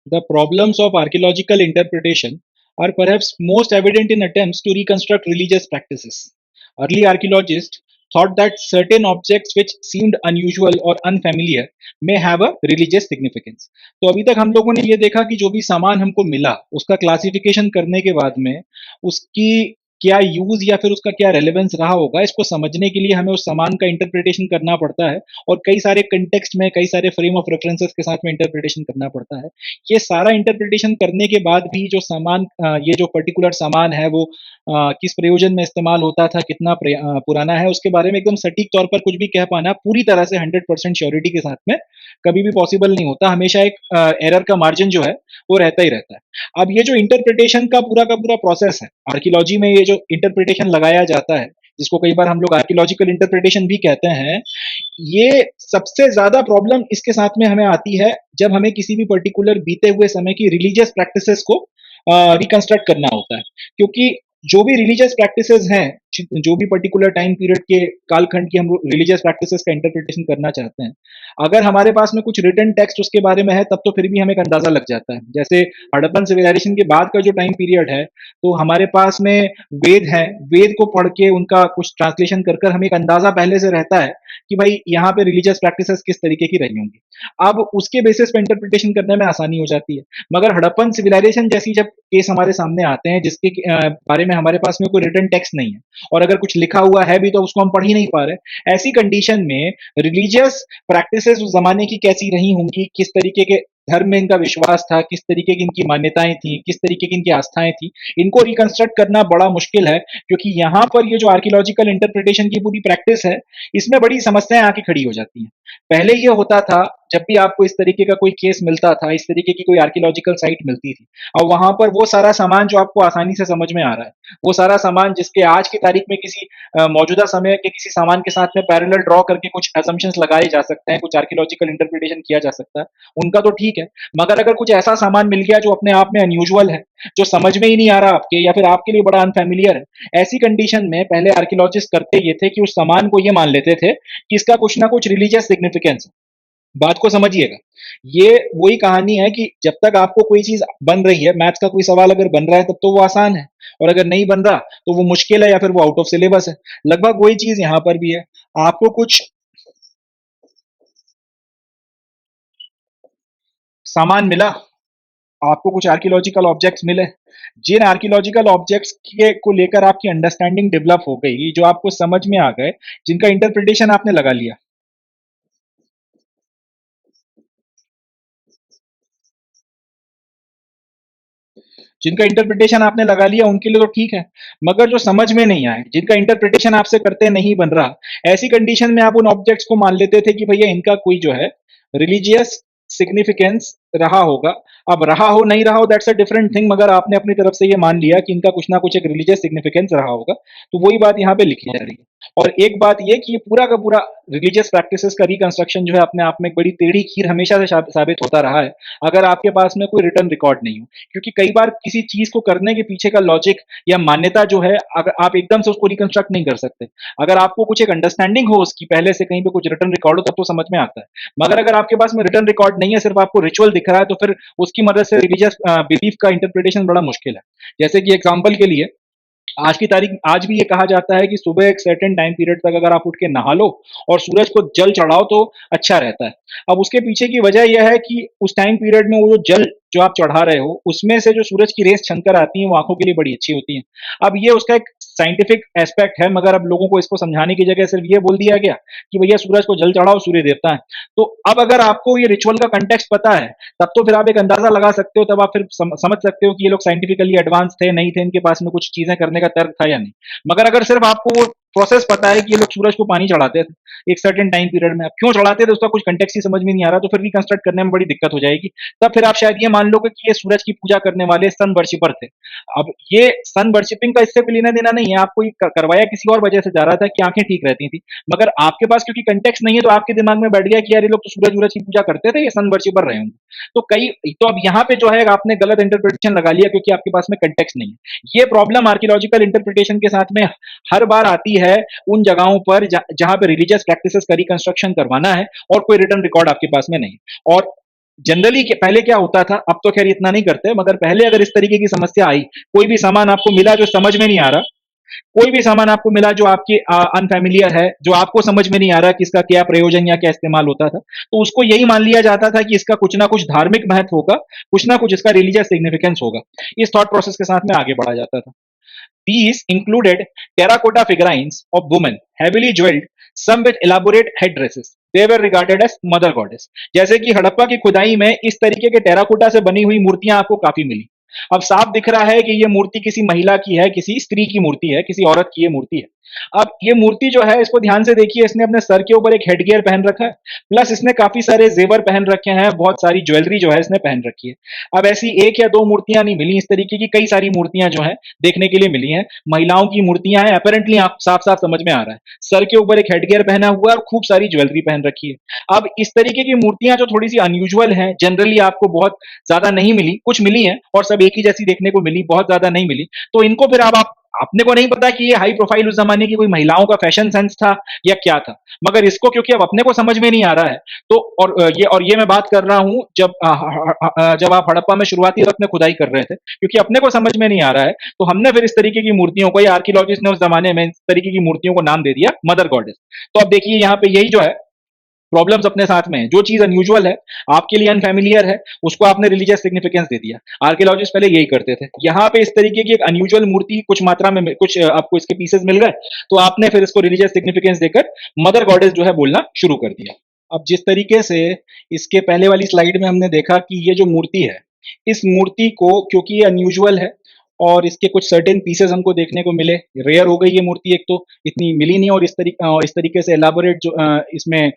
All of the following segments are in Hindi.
The problems of archaeological interpretation are perhaps most evident in attempts to reconstruct religious practices. Early archaeologists thought that certain objects which seemed unusual or unfamiliar may have a religious significance. तो अभी तक हम लोगों ने ये देखा कि जो भी सामान हमको मिला उसका क्लासिफिकेशन करने के बाद में उसकी क्या यूज या फिर उसका क्या रेलेवेंस रहा होगा इसको समझने के लिए हमें उस सामान का इंटरप्रिटेशन करना पड़ता है और कई सारे कंटेक्स्ट में कई सारे फ्रेम ऑफ रेफरेंसेस के साथ में इंटरप्रिटेशन करना पड़ता है। ये सारा इंटरप्रिटेशन करने के बाद भी जो सामान ये जो पर्टिकुलर सामान है वो किस प्रयोजन में इस्तेमाल होता था, कितना पुराना है, उसके बारे में एकदम सटीक तौर पर कुछ भी कह पाना पूरी तरह से 100% श्योरिटी के साथ में कभी भी पॉसिबल नहीं होता। हमेशा एक एरर का मार्जिन जो है वो रहता ही रहता है। अब ये जो इंटरप्रिटेशन का पूरा प्रोसेस है, आर्कियोलॉजी में ये जो इंटरप्रिटेशन लगाया जाता है, जिसको कई बार हम लोग आर्कियोलॉजिकल इंटरप्रिटेशन भी कहते हैं, ये सबसे ज्यादा प्रॉब्लम इसके साथ में हमें आती है जब हमें किसी भी पर्टिकुलर बीते हुए समय की रिलीजियस प्रैक्टिसेस को रिकंस्ट्रक्ट करना होता है। क्योंकि जो भी रिलीजियस प्रैक्टिसेस हैं, जो भी पर्टिकुलर टाइम पीरियड के कालखंड की हम रिलीजियस प्रैक्टिसेस का इंटरप्रिटेशन करना चाहते हैं, अगर हमारे पास में कुछ रिटन टेक्स्ट उसके बारे में है तब तो फिर भी हमें एक अंदाजा लग जाता है। जैसे हड़प्पन सिविलाइजेशन के बाद का जो टाइम पीरियड है, तो हमारे पास में वेद है, वेद को पढ़ के उनका कुछ ट्रांसलेशन कर कर हमें एक अंदाजा पहले से रहता है कि भाई यहाँ पे रिलीजियस प्रैक्टिसेस किस तरीके की रही होंगी। अब उसके बेसिस पे इंटरप्रिटेशन करने में आसानी हो जाती है। मगर हड़प्पन सिविलाइजेशन जैसी जब केस हमारे सामने आते हैं जिसके बारे में हमारे पास में कोई रिटन टेक्स्ट नहीं है और अगर कुछ लिखा हुआ है भी तो उसको हम पढ़ ही नहीं पा रहे, ऐसी कंडीशन में रिलीजियस प्रैक्टिसेस उस जमाने की कैसी रही होंगी, किस तरीके के धर्म में इनका विश्वास था, किस तरीके की इनकी मान्यताएं थी, किस तरीके की इनकी आस्थाएं थी, इनको रिकंस्ट्रक्ट करना बड़ा मुश्किल है। क्योंकि यहाँ पर ये जो आर्कियोलॉजिकल इंटरप्रिटेशन की पूरी प्रैक्टिस है, इसमें बड़ी समस्याएं आके खड़ी हो जाती हैं। पहले ये होता था, जब भी आपको इस तरीके का कोई केस मिलता था, इस तरीके की कोई आर्कियोलॉजिकल साइट मिलती थी, और वहां पर वो सारा सामान जो आपको आसानी से समझ में आ रहा है, वो सारा सामान जिसके आज की तारीख में किसी मौजूदा समय के किसी सामान के साथ में पैरेलल ड्रॉ करके कुछ असम्पशंस लगाए जा सकते हैं, कुछ आर्कियोलॉजिकल इंटरप्रिटेशन किया जा सकता है, उनका तो ठीक है। मगर अगर कुछ ऐसा सामान मिल गया जो अपने आप में अनयूजुअल है, जो समझ में ही नहीं आ रहा आपके या फिर आपके लिए बड़ा अनफेमिलियर है, ऐसी कंडीशन में पहले आर्कियोलॉजिस्ट करते ये थे कि उस सामान को ये मान लेते थे कि इसका कुछ ना कुछ रिलीजियस सिग्निफिकेंस है। बात को समझिएगा, ये वही कहानी है कि जब तक आपको कोई चीज बन रही है, मैथ्स का कोई सवाल अगर बन रहा है तब तो वो आसान है, और अगर नहीं बन रहा तो वो मुश्किल है या फिर वो आउट ऑफ सिलेबस है। लगभग वही चीज यहाँ पर भी है। आपको कुछ सामान मिला, आपको कुछ आर्कियोलॉजिकल ऑब्जेक्ट्स मिले, जिन आर्कियोलॉजिकल ऑब्जेक्ट्स के को लेकर आपकी अंडरस्टैंडिंग डेवलप हो गई, जो आपको समझ में आ गए, जिनका इंटरप्रिटेशन आपने लगा लिया, जिनका इंटरप्रिटेशन आपने लगा लिया उनके लिए तो ठीक है। मगर जो समझ में नहीं आए, जिनका इंटरप्रिटेशन आपसे करते नहीं बन रहा, ऐसी कंडीशन में आप उन ऑब्जेक्ट्स को मान लेते थे कि भैया इनका कोई जो है रिलीजियस सिग्निफिकेंस रहा होगा। अब रहा हो नहीं रहा हो दैट्स अ डिफरेंट थिंग, मगर आपने अपनी तरफ से ये मान लिया कि इनका कुछ ना कुछ एक रिलीजियस सिग्निफिकेंस रहा होगा, तो वही बात यहाँ पे लिखी जा रही है। और एक बात ये कि ये पूरा का पूरा रिलीजियस प्रैक्टिसेस का रिकंस्ट्रक्शन जो है अपने आप में एक बड़ी टेढ़ी खीर हमेशा से साबित होता रहा है, अगर आपके पास में कोई रिटर्न रिकॉर्ड नहीं हो। क्योंकि कई बार किसी चीज को करने के पीछे का लॉजिक या मान्यता जो है, अगर आप एकदम से उसको रिकंस्ट्रक्ट नहीं कर सकते, अगर आपको कुछ एक अंडरस्टैंडिंग हो उसकी, पहले से कहीं पे कुछ रिटर्न रिकॉर्ड हो तब तो समझ में आता है। मगर अगर आपके पास में रिटर्न रिकॉर्ड नहीं है, सिर्फ आपको रिचुअल दिख रहा है, तो फिर उसकी मदद से रिलीजियस बिलीफ का इंटरप्रिटेशन बड़ा मुश्किल है। जैसे कि एग्जाम्पल के लिए, आज की तारीख आज भी ये कहा जाता है कि सुबह एक सर्टेन टाइम पीरियड तक अगर आप उठ के नहा लो और सूरज को जल चढ़ाओ तो अच्छा रहता है। अब उसके पीछे की वजह यह है कि उस टाइम पीरियड में वो जो जल जो आप चढ़ा रहे हो उसमें से जो सूरज की रेस छनकर आती है वो आंखों के लिए बड़ी अच्छी होती है। अब ये उसका एक साइंटिफिक एस्पेक्ट है, मगर अब लोगों को इसको समझाने की जगह सिर्फ ये बोल दिया गया कि भैया सूरज को जल चढ़ाओ, सूर्य देवता है। तो अब अगर आपको ये रिचुअल का कंटेक्स्ट पता है, तब तो फिर आप एक अंदाजा लगा सकते हो, तब आप फिर समझ सकते हो कि ये लोग साइंटिफिकली एडवांस थे नहीं थे, इनके पास में कुछ चीजें करने का तर्क था या नहीं। मगर अगर सिर्फ आपको वो प्रोसेस पता है कि ये लोग सूरज को पानी चढ़ाते थे एक सर्टेन टाइम पीरियड में, अब क्यों चढ़ाते थे उसका कुछ कंटेक्स्ट ही समझ में नहीं आ रहा, तो फिर रिकंस्ट्रक्ट करने में बड़ी दिक्कत हो जाएगी। तब फिर आप शायद ये मान लोगे कि ये सूरज की पूजा करने वाले सन वर्शिपर थे। अब ये सन वर्शिपिंग का इससे कोई लेना देना नहीं है, आपको ये करवाया किसी और वजह से जा रहा था कि आंखें ठीक रहती थी, मगर आपके पास क्योंकि कंटेक्स्ट नहीं है तो आपके दिमाग में बैठ गया कि यार ये लोग तो सूरज वूरज की पूजा करते थे, ये सन वर्शिपर रहे होंगे। तो अब यहाँ पे जो है आपने गलत इंटरप्रिटेशन लगा लिया क्योंकि आपके पास में कंटेक्स्ट नहीं है। ये प्रॉब्लम आर्कियोलॉजिकल इंटरप्रिटेशन के साथ में हर बार आती है उन जगहों पर जहां पे रिलीजियस प्रैक्टिसेस का रिकंस्ट्रक्शन करवाना है और कोई रिटर्न रिकॉर्ड आपके पास में नहीं। और जनरली पहले क्या होता था, अब तो खैर इतना नहीं करते, मगर पहले अगर इस तरीके की समस्या आई, कोई भी सामान आपको मिला जो समझ में नहीं आ रहा, कोई भी सामान आपको मिला जो आपके अनफैमिलियर है, जो आपको समझ में नहीं आ रहा कि इसका क्या प्रयोजन या क्या इस्तेमाल होता था, तो उसको यही मान लिया जाता था कि इसका कुछ ना कुछ धार्मिक महत्व होगा, कुछ ना कुछ इसका रिलीजियस सिग्निफिकेंस होगा। इस थॉट प्रोसेस के साथ में आगे बढ़ा जाता था। These included terracotta figurines of women, heavily jeweled, some with elaborate headdresses. They were regarded as mother goddess. जैसे कि हड़प्पा की खुदाई में इस तरीके के टेराकोटा से बनी हुई मूर्तियां आपको काफी मिली। अब साफ दिख रहा है कि ये मूर्ति किसी महिला की है, किसी स्त्री की मूर्ति है, किसी औरत की ये मूर्ति है। अब ये मूर्ति जो है, इसको ध्यान से देखिए, इसने अपने सर के ऊपर एक हेडगियर पहन रखा है, प्लस इसने काफी सारे जेवर पहन रखे हैं, बहुत सारी ज्वेलरी जो है इसने पहन रखी है। अब ऐसी एक या दो मूर्तियां नहीं मिली, इस तरीके की कई सारी मूर्तियां जो है देखने के लिए मिली हैं। महिलाओं की मूर्तियां हैं, अपेरेंटली आप साफ साफ समझ में आ रहा है, सर के ऊपर एक हेडगियर पहना हुआ है और खूब सारी ज्वेलरी पहन रखी है। अब इस तरीके की मूर्तियां जो थोड़ी सी अनयूजुअल हैं, जनरली आपको बहुत ज्यादा नहीं मिली, कुछ मिली हैं और सब एक ही जैसी देखने को मिली, बहुत ज्यादा नहीं मिली। तो इनको फिर अब आप अपने को नहीं पता कि ये हाई प्रोफाइल उस जमाने की कोई महिलाओं का फैशन सेंस था या क्या था, मगर इसको क्योंकि अब अपने को समझ में नहीं आ रहा है, तो और ये मैं बात कर रहा हूं जब जब आप हड़प्पा में शुरुआती वक्त में खुदाई कर रहे थे, क्योंकि अपने को समझ में नहीं आ रहा है, तो हमने फिर इस तरीके की मूर्तियों को, या आर्कियोलॉजिस्ट ने उस जमाने में इस तरीके की मूर्तियों को नाम दे दिया मदर गॉडेस। तो अब देखिए यहाँ पे यही जो है प्रॉब्लम्स अपने साथ में है, जो चीज अनयूजुअल है, आपके लिए अनफैमिलियर है, उसको आपने रिलीजियस सिग्निफिकेंस दे दिया। आर्कियोलॉजिस्ट पहले यही करते थे। यहाँ पे इस तरीके की एक अनयूजुअल मूर्ति कुछ मात्रा में कुछ आपको इसके पीसेस मिल गए, तो आपने फिर इसको रिलीजियस सिग्निफिकेंस देकर मदर गॉडेस जो है बोलना शुरू कर दिया। अब जिस तरीके से इसके पहले वाली स्लाइड में हमने देखा कि ये जो मूर्ति है, इस मूर्ति को क्योंकि ये अनयूजुअल है और इसके कुछ सर्टेन पीसेस हमको देखने को मिले, रेयर हो गई ये मूर्ति, एक तो इतनी मिली नहीं, और इस तरीके से एलाबोरेट जो इसमें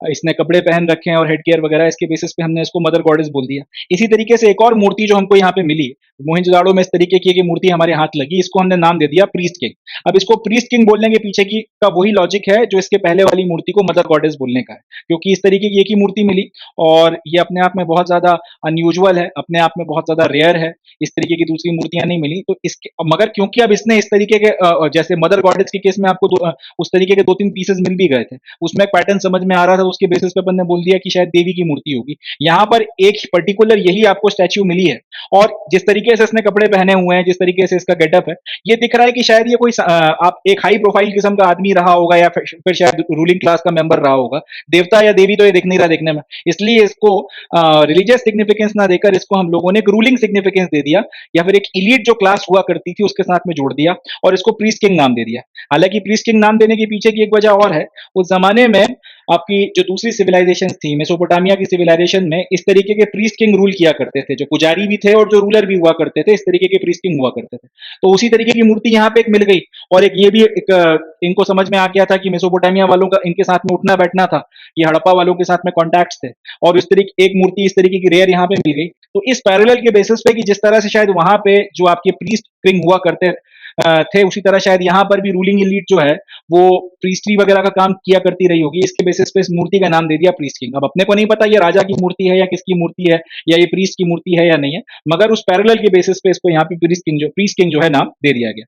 इसने कपड़े पहन रखे हैं और हेड गियर वगैरह, इसके बेसिस पे हमने इसको मदर गॉडेस बोल दिया। इसी तरीके से एक और मूर्ति जो हमको यहाँ पे मिली, मोहनजोदाड़ो में इस तरीके की एक मूर्ति हमारे हाथ लगी, इसको हमने नाम दे दिया प्रीस्ट किंग। अब इसको प्रीस्ट किंग बोलने के पीछे की का वही लॉजिक है जो इसके पहले वाली मूर्ति को मदर गॉडेस बोलने का है, क्योंकि इस तरीके की एक ही मूर्ति मिली और ये अपने आप में बहुत ज्यादा अनयूजुअल है, अपने आप में बहुत ज्यादा रेयर है, इस तरीके की दूसरी मूर्तियां नहीं मिली। तो इसके मगर क्योंकि अब इसने इस तरीके के जैसे मदर गॉडेस के केस में आपको उस तरीके के दो तीन पीसेस मिल भी गए थे, उसमें एक पैटर्न समझ में आ रहा था, उसके बेसिस पे अपन ने बोल दिया कि शायद देवी की मूर्ति होगी। यहाँ पर एक पर्टिकुलर यही आपको स्टैच्यू मिली है, और जिस तरीके से इसने कपड़े पहने हुए हैं, जिस तरीके से इसका गेटअप है, ये दिख रहा है कि शायद ये कोई आप एक हाई प्रोफाइल किस्म का आदमी रहा होगा, या फिर शायद रूलिंग क्लास का मेंबर रहा होगा। देवता या देवी तो ये दिख नहीं रहा देखने में, इसलिए इसको रिलीजियस सिग्निफिकेंस ना देकर इसको हम लोगों ने एक रूलिंग सिग्निफिकेंस दे दिया, या फिर एक इलीट जो क्लास हुआ करती थी उसके साथ में जोड़ दिया और इसको प्रीस्ट किंग नाम दे दिया। हालांकि प्रीस्ट किंग नाम देने के पीछे की एक वजह और है। उस जमाने में आपकी जो दूसरी सिविलाइजेशन थी, मेसोपोटामिया की सिविलाइजेशन में इस तरीके के प्रीस्ट किंग रूल किया करते थे, जो पुजारी भी थे और जो रूलर भी हुआ करते थे, इस तरीके के प्रीस्ट किंग हुआ करते थे। तो उसी तरीके की मूर्ति यहाँ पे एक मिल गई, और एक ये भी एक इनको समझ में आ गया था कि मेसोपोटामिया वालों का इनके साथ में उठना बैठना था, ये हड़प्पा वालों के साथ में कॉन्टैक्ट्स थे, और इस तरीके एक मूर्ति इस तरीके की रेयर यहाँ पे मिल गई। तो इस पैरेलल के बेसिस पे कि जिस तरह से शायद वहां पे जो आपके प्रीस्ट किंग हुआ करते थे, उसी तरह शायद यहाँ पर भी रूलिंग एलीट जो है वो प्रीस्ट्री वगैरह का काम किया करती रही होगी, इसके बेसिस पे इस मूर्ति का नाम दे दिया प्रीस्ट किंग। अब अपने को नहीं पता ये राजा की मूर्ति है या किसकी मूर्ति है, या ये प्रीस्ट की मूर्ति है या नहीं है, मगर उस पैरेलल के बेसिस पे इसको यहाँ पे प्रीस्ट किंग जो है नाम दे दिया गया।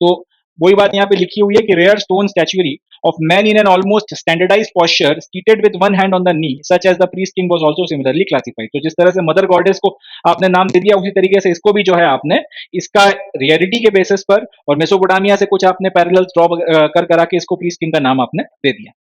तो वही बात यहाँ पे लिखी हुई है कि rare stone statuary of man in an almost standardized posture seated with one hand on the knee such as the priest king was also similarly classified। तो जिस तरह से मदर गॉडेस को आपने नाम दे दिया, उसी तरीके से इसको भी जो है आपने इसका रियलिटी के बेसिस पर और मेसोपोटामिया से कुछ आपने पैरेलल ड्रॉ कर करा के इसको प्रीस्ट किंग का नाम आपने दे दिया।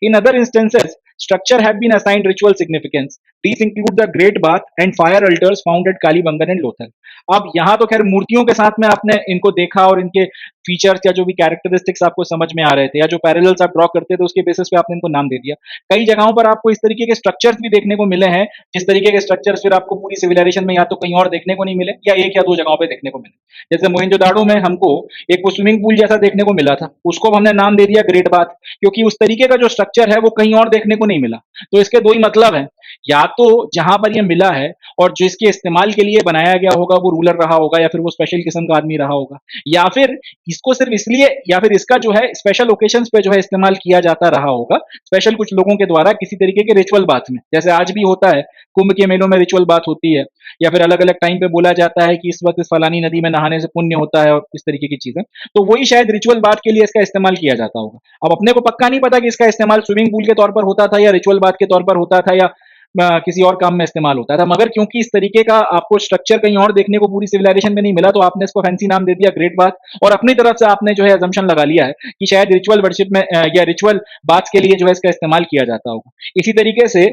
In other instances, structure have been assigned ritual significance. These include the Great Bath and fire altars found at Kalibangan and Lothal। अब यहाँ तो खैर मूर्तियों के साथ में आपने इनको देखा और इनके फीचर्स या जो भी कैरेक्टरिस्टिक्स आपको समझ में आ रहे थे, या जो पैरेलल्स आप ड्रॉ करते थे उसके बेसिस पे आपने इनको नाम दे दिया। कई जगहों पर आपको इस तरीके के स्ट्रक्चर्स भी देखने को मिले हैं, जिस तरीके के स्ट्रक्चर्स फिर आपको पूरी सिविलाइजेशन में या तो कहीं और देखने को नहीं मिले, या एक या दो जगहों पे देखने को मिले। जैसे मोहनजोदाड़ो में हमको एक वो स्विमिंग पूल जैसा देखने को मिला था, उसको हमने नाम दे दिया ग्रेट बाथ, क्योंकि उस तरीके का जो स्ट्रक्चर है वो कहीं और देखने को नहीं मिला। तो इसके दो ही मतलब है, या तो जहां पर ये मिला है और जिसके इस्तेमाल के लिए बनाया गया होगा वो रूलर रहा होगा, या फिर वो स्पेशल किस्म का आदमी रहा होगा, या फिर इसको सिर्फ इसलिए, या फिर इसका जो है स्पेशल ओकेशंस पे जो है इस्तेमाल किया जाता रहा होगा, स्पेशल कुछ लोगों के द्वारा किसी तरीके के रिचुअल बाथ में, जैसे आज भी होता है कुंभ के मेलों में रिचुअल बाथ होती है, या फिर अलग अलग टाइम पे बोला जाता है कि इस वक्त इस फलानी नदी में नहाने से पुण्य होता है और इस तरीके की चीजें। तो वही शायद रिचुअल बाथ के लिए इसका इस्तेमाल किया जाता होगा। अब अपने को पक्का नहीं पता कि इसका इस्तेमाल स्विमिंग पूल के तौर पर होता था या रिचुअल बाथ के तौर पर होता था, या किसी और काम में इस्तेमाल होता था, मगर क्योंकि इस तरीके का आपको स्ट्रक्चर कहीं और देखने को पूरी सिविलाइजेशन में नहीं मिला, तो आपने इसको फैंसी नाम दे दिया ग्रेट बाथ, और अपनी तरफ से आपने जो है अजम्पशन लगा लिया है कि शायद रिचुअल वर्शिप में या रिचुअल बाथ के लिए जो है इसका इस्तेमाल किया जाता होगा। इसी तरीके से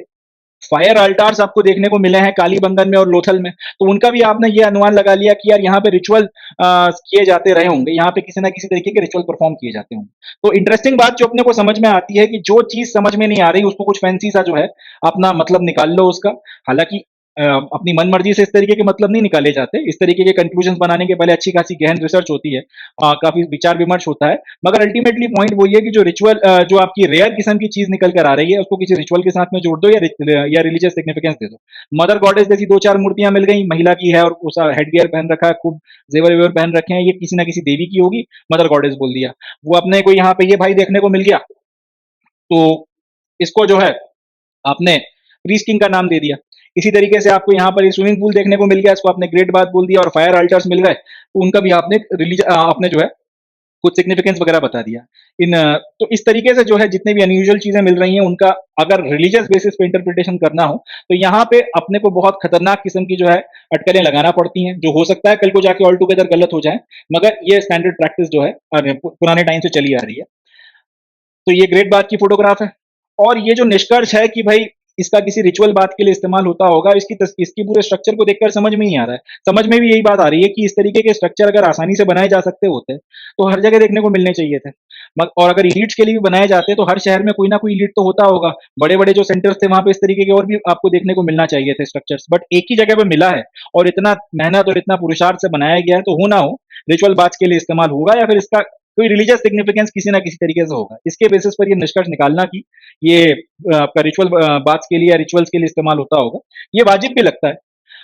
फायर अल्टार्स आपको देखने को मिले हैं कालीबंगन में और लोथल में, तो उनका भी आपने ये अनुमान लगा लिया कि यार यहाँ पे रिचुअल किए जाते रहे होंगे, यहाँ पे किसी ना किसी तरीके के रिचुअल परफॉर्म किए जाते होंगे। तो इंटरेस्टिंग बात जो अपने को समझ में आती है कि जो चीज समझ में नहीं आ रही उसको कुछ फैंसी सा जो है अपना मतलब निकाल लो उसका। हालांकि अपनी मन मर्जी से इस तरीके के मतलब नहीं निकाले जाते, इस तरीके के कंक्लूजन बनाने के पहले अच्छी खासी गहन रिसर्च होती है, काफी विचार विमर्श होता है। मगर अल्टीमेटली पॉइंट वो ये है कि जो रिचुअल जो आपकी रेयर किस्म की चीज निकल कर आ रही है उसको किसी रिचुअल के साथ में जोड़ दो या रिलीजियस सिग्निफिकेंस दे दो। मदर गॉडेस जैसी दो चार मूर्तियां मिल गई, महिला की है और उसका हेडगियर पहन रखा है, खूब जेवर वेवर पहन रखे हैं, ये किसी ना किसी देवी की होगी, मदर गॉडेस बोल दिया। वो अपने को यहाँ पे ये भाई देखने को मिल गया, तो इसको जो है आपने प्रीस्ट किंग का नाम दे दिया। इसी तरीके से आपको यहाँ पर स्विमिंग पूल देखने को मिल गया, इसको आपने ग्रेट बाथ बोल दिया, और फायर अल्टर्स मिल गए तो उनका भी आपने आपने जो है कुछ सिग्निफिकेंस वगैरह बता दिया। तो इस तरीके से जो है जितने भी अनयूजुअल चीजें मिल रही हैं उनका अगर रिलीजियस बेसिस पे इंटरप्रिटेशन करना हो तो यहाँ पे अपने को बहुत खतरनाक किस्म की जो है अटकलें लगाना पड़ती हैं, जो हो सकता है कल को जाके ऑल टुगेदर गलत हो जाए, मगर ये स्टैंडर्ड प्रैक्टिस जो है पुराने टाइम से चली आ रही है। तो ये ग्रेट बात की फोटोग्राफ है, और ये जो निष्कर्ष है कि भाई इसका किसी रिचुअल बात के लिए इस्तेमाल होता होगा, इसकी पूरे स्ट्रक्चर को देखकर समझ में नहीं आ रहा है। समझ में भी यही बात आ रही है कि इस तरीके के स्ट्रक्चर अगर आसानी से बनाए जा सकते होते तो हर जगह देखने को मिलने चाहिए थे। और अगर इलीट्स के लिए भी बनाए जाते तो हर शहर में कोई ना कोई इलीट तो होता होगा, बड़े बड़े जो सेंटर्स थे वहां पे इस तरीके के और भी आपको देखने को मिलना चाहिए थे स्ट्रक्चर्स, बट एक ही जगह पे मिला है और इतना मेहनत और इतना पुरुषार्थ से बनाया गया है, तो हो ना हो रिचुअल बात के लिए इस्तेमाल होगा या फिर इसका कोई रिलीजियस सिग्निफिकेंस किसी ना किसी तरीके से होगा। इसके बेसिस पर ये निष्कर्ष निकालना कि ये आपका रिचुअल बाथ्स के लिए या रिचुअल्स के लिए इस्तेमाल होता होगा, ये वाजिब भी लगता है।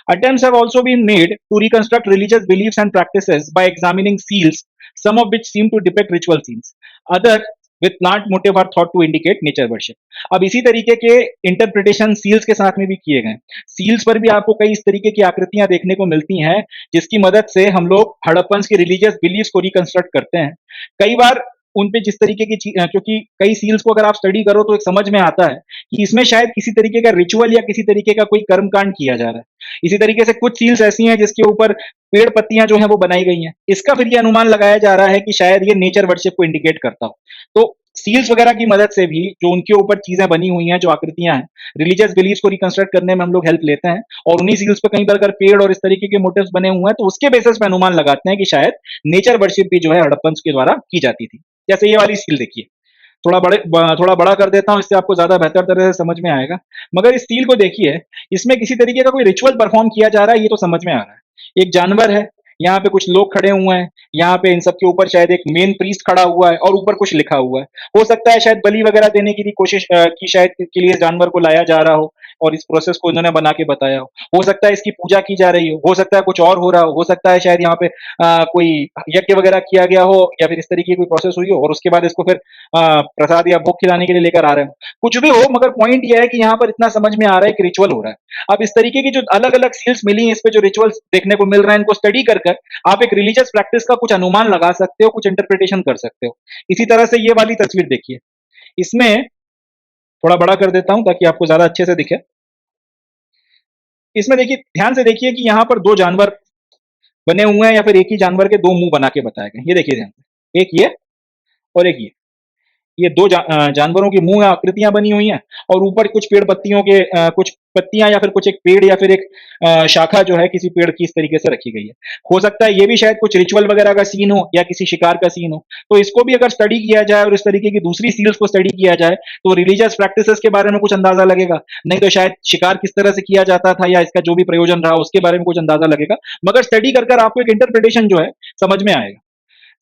Attempts have also been made to reconstruct religious beliefs and practices by examining seals, some of which seem to depict ritual scenes. Others with plant motive are thought to indicate nature worship. अब इसी तरीके के इंटरप्रिटेशन सील्स के साथ में भी किए गए। सील्स पर भी आपको कई इस तरीके की आकृतियां देखने को मिलती हैं जिसकी मदद से हम लोग हड़प्पन्स के रिलीजियस बिलीव्स को रिकंस्ट्रक्ट करते हैं। कई बार उन पे जिस तरीके की क्योंकि कई सील्स को अगर आप स्टडी करो तो एक समझ में आता है कि इसमें शायद किसी तरीके का रिचुअल या किसी तरीके का कोई कर्मकांड किया जा रहा है। इसी तरीके से कुछ सील्स ऐसी हैं जिसके ऊपर पेड़ पत्तियां जो हैं वो बनाई गई हैं। इसका फिर ये अनुमान लगाया जा रहा है कि शायद ये नेचर वर्शिप को इंडिकेट करता हो। तो सील्स वगैरह की मदद से भी जो उनके ऊपर चीजें बनी हुई हैं, जो आकृतियां हैं, रिलीजियस बिलीव्स को रिकंस्ट्रक्ट करने में हम लोग हेल्प लेते हैं, और उन्हीं सील्स पर कई बार अगर पेड़ और इस तरीके के मोटिव्स बने हुए हैं तो उसके बेसिस पे अनुमान लगाते हैं कि शायद नेचर वर्शिप भी जो है हड़प्पन्स के द्वारा की जाती थी। जैसे ये वाली सील देखिए, थोड़ा बड़ा कर देता हूँ, इससे आपको ज्यादा बेहतर तरह से समझ में आएगा। मगर इस सील को देखिए, इसमें किसी तरीके का कोई रिचुअल परफॉर्म किया जा रहा है, ये तो समझ में आ रहा है। एक जानवर है, यहाँ पे कुछ लोग खड़े हुए हैं, यहाँ पे इन सब के ऊपर शायद एक मेन प्रीस्ट खड़ा हुआ है और ऊपर कुछ लिखा हुआ है। हो सकता है शायद बलि वगैरह देने की भी कोशिश की, शायद के लिए जानवर को लाया जा रहा हो और इस प्रोसेस को इन्होंने बना के बताया हो सकता है इसकी पूजा की जा रही हो सकता है कुछ और हो रहा हो सकता है शायद यहाँ पे कोई यज्ञ वगैरह किया गया हो या फिर इस तरीके की कोई प्रोसेस हुई हो और उसके बाद इसको फिर प्रसाद या भोग खिलाने के लिए लेकर आ रहे हो। कुछ भी हो, मगर पॉइंट ये है कि यहाँ पर इतना समझ में आ रहा है कि रिचुअल हो रहा है। अब इस तरीके की जो अलग अलग सील्स मिली हैं, इस पे जो रिचुअल्स देखने को मिल रहे हैं, इनको स्टडी कर कर आप एक रिलीजियस प्रैक्टिस का कुछ अनुमान लगा सकते हो, कुछ इंटरप्रिटेशन कर सकते हो। इसी तरह से ये वाली तस्वीर देखिए, इसमें थोड़ा बड़ा कर देता हूं ताकि आपको ज्यादा अच्छे से दिखे। इसमें देखिए, ध्यान से देखिए कि यहाँ पर दो जानवर बने हुए हैं या फिर एक ही जानवर के दो मुंह बना के बताए गए। ये देखिए ध्यान से, एक ये और एक ये दो जानवरों की मुंह आकृतियां बनी हुई हैं और ऊपर कुछ पेड़ पत्तियों के कुछ पत्तियां या फिर कुछ एक पेड़ या फिर एक शाखा जो है किसी पेड़ की इस तरीके से रखी गई है। हो सकता है ये भी शायद कुछ रिचुअल वगैरह का सीन हो या किसी शिकार का सीन हो। तो इसको भी अगर स्टडी किया जाए और इस तरीके की दूसरी सील्स को स्टडी किया जाए तो रिलीजियस प्रैक्टिसेस के बारे में कुछ अंदाजा लगेगा। नहीं तो शायद शिकार किस तरह से किया जाता था या इसका जो भी प्रयोजन रहा उसके बारे में कुछ अंदाजा लगेगा। मगर स्टडी कर कर आपको एक इंटरप्रिटेशन जो है समझ में आएगा।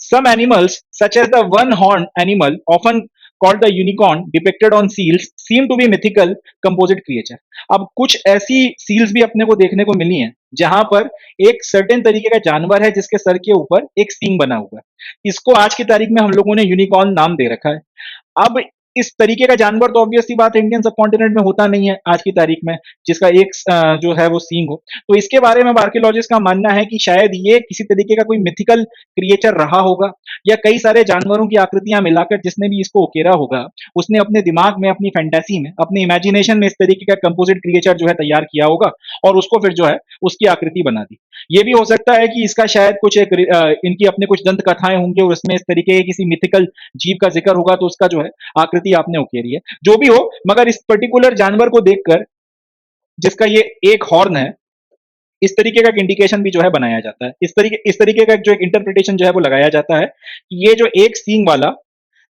Some animals, such as the one-horned animal, often called the unicorn, depicted on seals, seem to be mythical composite creature. अब कुछ ऐसी सील्स भी अपने को देखने को मिली हैं जहां पर एक सर्टेन तरीके का जानवर है जिसके सर के ऊपर एक सींग बना हुआ है। इसको आज की तारीख में हम लोगों ने यूनिकॉर्न नाम दे रखा है। अब इस तरीके का जानवर तो ऑब्वियस सी बात है इंडियन सबकॉन्टिनेंट में होता नहीं है आज की तारीख में, जिसका एक जो है वो सींग हो। तो इसके बारे में आर्कियोलॉजिस्ट का मानना है कि शायद ये किसी तरीके का कोई मिथिकल क्रिएचर रहा होगा, या कई सारे जानवरों की आकृतियां मिलाकर जिसने भी इसको उकेरा होगा, उसने अपने दिमाग में, अपनी फैंटेसी में, अपनी इमेजिनेशन में इस तरीके का कंपोजिट क्रिएचर जो है तैयार किया होगा और उसको फिर जो है उसकी आकृति बना दी। ये भी हो सकता है कि इसका शायद कुछ एक इनकी अपने कुछ दंत कथाएं होंगी और उसमें इस तरीके के किसी मिथिकल जीव का जिक्र होगा, तो उसका जो है आकृति आपने उकेरी है। जो भी हो, मगर इस पर्टिकुलर जानवर को देखकर, जिसका ये एक हॉर्न है, इस तरीके का एक इंडिकेशन भी जो है बनाया जाता है। इस तरीके का जो एक इंटरप्रिटेशन जो है वो लगाया जाता है कि ये जो एक सींग वाला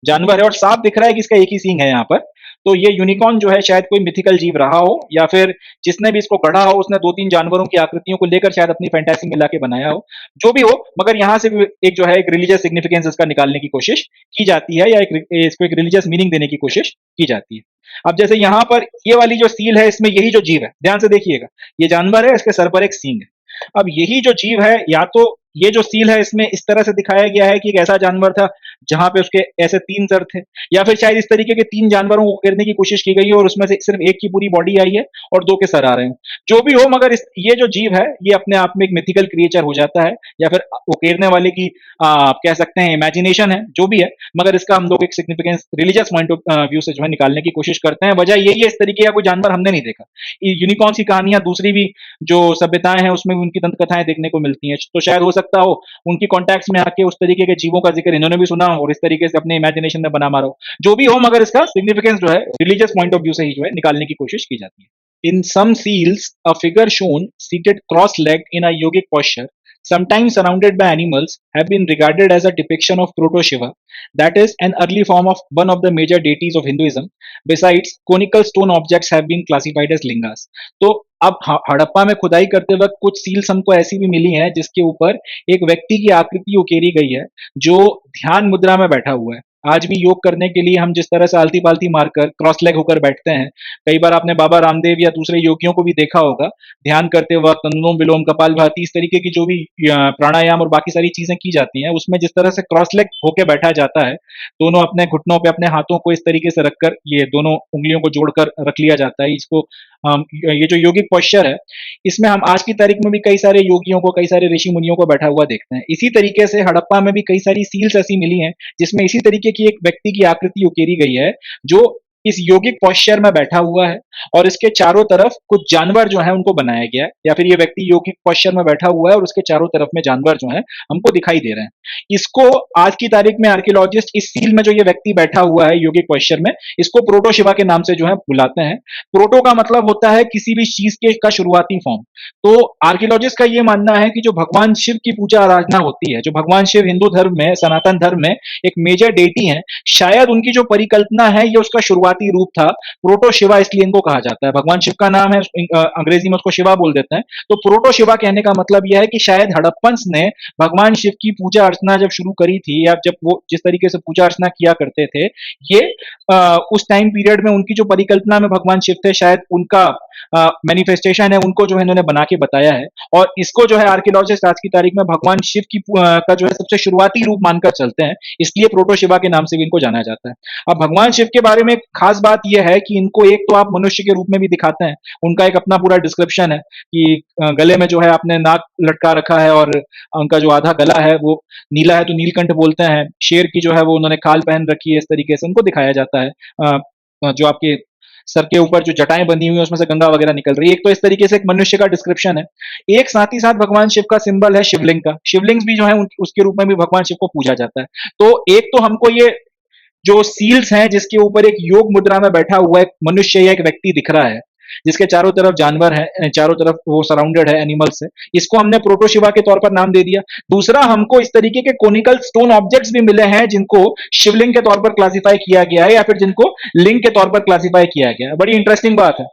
जानवर है, और साफ दिख रहा है कि इसका एक ही सींग है यहाँ पर, तो ये यूनिकॉर्न जो है शायद कोई मिथिकल जीव रहा हो, या फिर जिसने भी इसको गढ़ा हो उसने दो तीन जानवरों की आकृतियों को लेकर शायद अपनी फैंटेसी मिला के बनाया हो। जो भी हो, मगर यहाँ से भी एक जो है एक रिलीजियस सिग्निफिकेंस इसका निकालने की कोशिश की जाती है, या इसको एक रिलीजियस मीनिंग देने की कोशिश की जाती है। अब जैसे यहाँ पर ये वाली जो सील है, इसमें यही जो जीव है, ध्यान से देखिएगा, ये जानवर है, इसके सर पर एक सींग है। अब यही जो जीव है, या तो ये जो सील है इसमें इस तरह से दिखाया गया है कि एक ऐसा जानवर था जहां पे उसके ऐसे तीन सर थे, या फिर शायद इस तरीके के तीन जानवरों को उकेरने की कोशिश की गई है और उसमें से सिर्फ एक की पूरी बॉडी आई है और दो के सर आ रहे हैं। जो भी हो, मगर ये जो जीव है ये अपने आप में एक मिथिकल क्रिएचर हो जाता है, या फिर उकेरने वाले की आप कह सकते हैं इमेजिनेशन है, जो भी है, मगर इसका हम लोग एक significance religious point of view से जो है निकालने की कोशिश करते हैं। वजह यही है, इस तरीके का कोई जानवर हमने नहीं देखा। यूनिकॉर्न की कहानियां दूसरी भी जो सभ्यताएं हैं उसमें भी उनकी दंत कथाएं देखने को मिलती हैं, तो शायद हो सकता हो उनकी कॉन्टैक्ट्स में आके उस तरीके के जीवों का जिक्र इन्होंने भी सुना हो और इस तरीके से अपने इमेजिनेशन में बना मारो। जो भी हो, मगर इसका सिग्निफिकेंस जो है रिलीजियस पॉइंट ऑफ व्यू से ही जो है निकालने की कोशिश की जाती है। In some seals, a figure shown seated cross-legged in a yogic posture, sometimes surrounded by animals, have been regarded as a depiction of Proto-Shiva, that is, an early form of one of the major deities of Hinduism. Besides, conical stone objects have been classified as lingas. तो अब हड़प्पा में खुदाई करते वक्त कुछ सील्स हमको ऐसी भी मिली हैं जिसके ऊपर एक व्यक्ति की आकृति उकेरी गई है जो ध्यान मुद्रा में बैठा हुआ है। आज भी योग करने के लिए हम जिस तरह से आलती पालती मारकर क्रॉस लेग होकर बैठते हैं, कई बार आपने बाबा रामदेव या दूसरे योगियों को भी देखा होगा ध्यान करते वक्त अनुलोम विलोम कपालभाति इस तरीके की जो भी प्राणायाम और बाकी सारी चीजें की जाती हैं, उसमें जिस तरह से क्रॉस लेग होकर बैठा जाता है, दोनों अपने घुटनों पे अपने हाथों को इस तरीके से रखकर ये दोनों उंगलियों को जोड़कर रख लिया जाता है। इसको ये जो योगिक पोस्चर है, इसमें हम आज की तारीख में भी कई सारे योगियों को, कई सारे ऋषि मुनियों को बैठा हुआ देखते हैं। इसी तरीके से हड़प्पा में भी कई सारी सील्स ऐसी मिली हैं जिसमें इसी तरीके की एक व्यक्ति की आकृति उकेरी गई है जो इस योगिक पोस्चर में बैठा हुआ है, और इसके चारों तरफ कुछ जानवर जो है उनको बनाया गया है, या फिर ये व्यक्ति योगिक पोस्चर में बैठा हुआ है और उसके चारों तरफ में जानवर जो है हमको दिखाई दे रहे हैं। इसको आज की तारीख में आर्कियोलॉजिस्ट इस सील में जो ये व्यक्ति बैठा हुआ है योगिक पोस्चर में, इसको प्रोटो शिवा के नाम से जो है बुलाते हैं। प्रोटो का मतलब होता है किसी भी चीज के का शुरुआती फॉर्म। तो आर्कियोलॉजिस्ट का ये मानना है कि जो भगवान शिव की पूजा आराधना होती है, जो भगवान शिव हिंदू धर्म में, सनातन धर्म में एक मेजर डेटी है, शायद उनकी जो परिकल्पना है ये उसका शुरुआती रूप था। प्रोटो शिवा इसलिए इनको कहा जाता है, भगवान शिव का नाम है, अंग्रेजी में उसको शिवा बोल देते हैं। तो प्रोटो शिवा कहने का मतलब यह है कि शायद हड़प्पन्स ने भगवान शिव की पूजा अर्चना जब शुरू करी थी, या जब वो जिस तरीके से पूजा अर्चना किया करते थे, ये उस टाइम पीरियड में उनकी जो परिकल्पना में भगवान शिव थे, शायद उनका मैनिफेस्टेशन है, उनको जो है इन्होंने बना के बताया है। और इसको जो है आर्कियोलॉजिस्ट आज की तारीख में भगवान शिव की का जो है सबसे शुरुआती रूप मानकर चलते हैं, इसलिए प्रोटो शिवा के नाम से भी इनको जाना जाता है। अब भगवान शिव के बारे में खास बात यह है कि इनको एक तो आप मनुष्य के रूप में भी दिखाते हैं, उनका एक अपना पूरा डिस्क्रिप्शन है कि गले में जो है आपने नाग लटका रखा है और उनका जो आधा गला है वो नीला है तो नीलकंठ बोलते हैं। शेर की जो है वो उन्होंने खाल पहन रखी है, इस तरीके से उनको दिखाया जाता है। जो आपके सर के ऊपर जो जटाएं बंधी हुई है उसमें से गंगा वगैरह निकल रही है। एक तो इस तरीके से एक मनुष्य का डिस्क्रिप्शन है, एक साथ ही साथ भगवान शिव का सिंबल है शिवलिंग का। शिवलिंग भी जो है उसके रूप में भी भगवान शिव को पूजा जाता है। तो एक तो हमको ये जो सील्स हैं जिसके ऊपर एक योग मुद्रा में बैठा हुआ एक मनुष्य या एक व्यक्ति दिख रहा है, जिसके चारों तरफ जानवर है, चारों तरफ वो सराउंडेड है एनिमल से, इसको हमने प्रोटो शिवा के तौर पर नाम दे दिया। दूसरा, हमको इस तरीके के कोनिकल स्टोन ऑब्जेक्ट्स भी मिले हैं जिनको शिवलिंग के तौर पर क्लासिफाई किया गया है, या फिर जिनको लिंग के तौर पर क्लासिफाई किया गया है। बड़ी इंटरेस्टिंग बात है।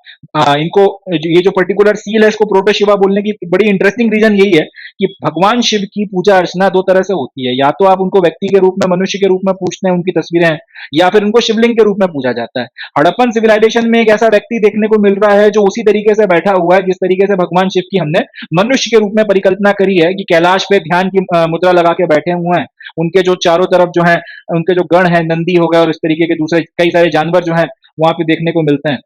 इनको ये जो पर्टिकुलर सील है इसको प्रोटो शिवा बोलने की बड़ी इंटरेस्टिंग रीजन यही है कि भगवान शिव की पूजा अर्चना दो तरह से होती है, या तो आप उनको व्यक्ति के रूप में, मनुष्य के रूप में पूजते हैं, उनकी तस्वीरें हैं, या फिर उनको शिवलिंग के रूप में पूजा जाता है। हड़प्पन सिविलाइजेशन में एक ऐसा व्यक्ति देखने को मिल रहा है जो उसी तरीके से बैठा हुआ है जिस तरीके से भगवान शिव की हमने मनुष्य के रूप में परिकल्पना करी है कि कैलाश पे ध्यान की मुद्रा लगा के बैठे हुए हैं। उनके जो चारों तरफ जो है, उनके जो गण है, नंदी हो गए और इस तरीके के दूसरे कई सारे जानवर जो है वहां पे देखने को मिलते हैं।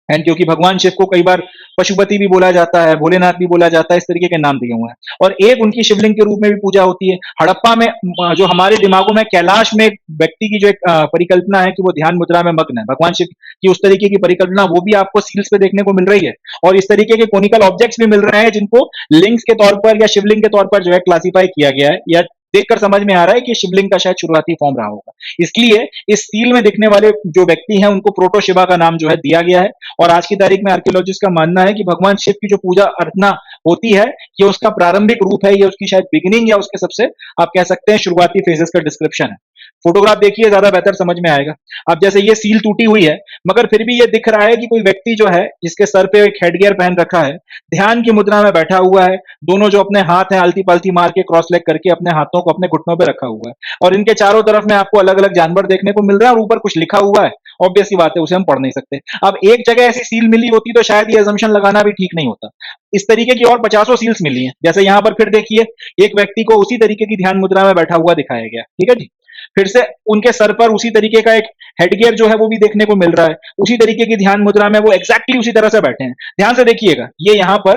एंड क्योंकि भगवान शिव को कई बार पशुपति भी बोला जाता है, भोलेनाथ भी बोला जाता है, इस तरीके के नाम दिए हुए हैं। और एक उनकी शिवलिंग के रूप में भी पूजा होती है। हड़प्पा में जो हमारे दिमागों में कैलाश में एक व्यक्ति की जो एक परिकल्पना है कि वो ध्यान मुद्रा में मग्न है, भगवान शिव की उस तरीके की परिकल्पना वो भी आपको सील्स पे देखने को मिल रही है। और इस तरीके के कोनिकल ऑब्जेक्ट्स भी मिल रहे हैं जिनको लिंग्स के तौर पर या शिवलिंग के तौर पर जो है क्लासिफाई किया गया है, या देखकर समझ में आ रहा है कि शिवलिंग का शायद शुरुआती फॉर्म रहा होगा। इसलिए इस सील में दिखने वाले जो व्यक्ति हैं उनको प्रोटो शिवा का नाम जो है दिया गया है। और आज की तारीख में आर्कियोलॉजिस्ट का मानना है कि भगवान शिव की जो पूजा अर्चना होती है, ये उसका प्रारंभिक रूप है, ये उसकी शायद बिगिनिंग या उसके सबसे आप कह सकते हैं शुरुआती फेजेस का डिस्क्रिप्शन है। फोटोग्राफ देखिए, ज्यादा बेहतर समझ में आएगा। अब जैसे ये सील टूटी हुई है, मगर फिर भी ये दिख रहा है कि कोई व्यक्ति जो है जिसके सर पे एक हेडगियर पहन रखा है, ध्यान की मुद्रा में बैठा हुआ है। दोनों जो अपने हाथ हैं आलती पालती मार के क्रॉस लेग करके अपने हाथों को अपने घुटनों पे रखा हुआ है। और इनके चारों तरफ में आपको अलग अलग जानवर देखने को मिल रहा है और ऊपर कुछ लिखा हुआ है। ऑब्वियस सी बात है, उसे हम पढ़ नहीं सकते। अब एक जगह ऐसी सील मिली होती तो शायद ये अजम्पशन लगाना भी ठीक नहीं होता। इस तरीके की और 50 सील्स मिली हैं। जैसे यहां पर फिर देखिए, एक व्यक्ति को उसी तरीके की ध्यान मुद्रा में बैठा हुआ दिखाया गया, ठीक है जी। फिर से उनके सर पर उसी तरीके का एक हेडगियर जो है वो भी देखने को मिल रहा है। उसी तरीके की ध्यान मुद्रा में वो एग्जैक्टली उसी तरह से बैठे हैं। ध्यान से देखिएगा, ये यहां पर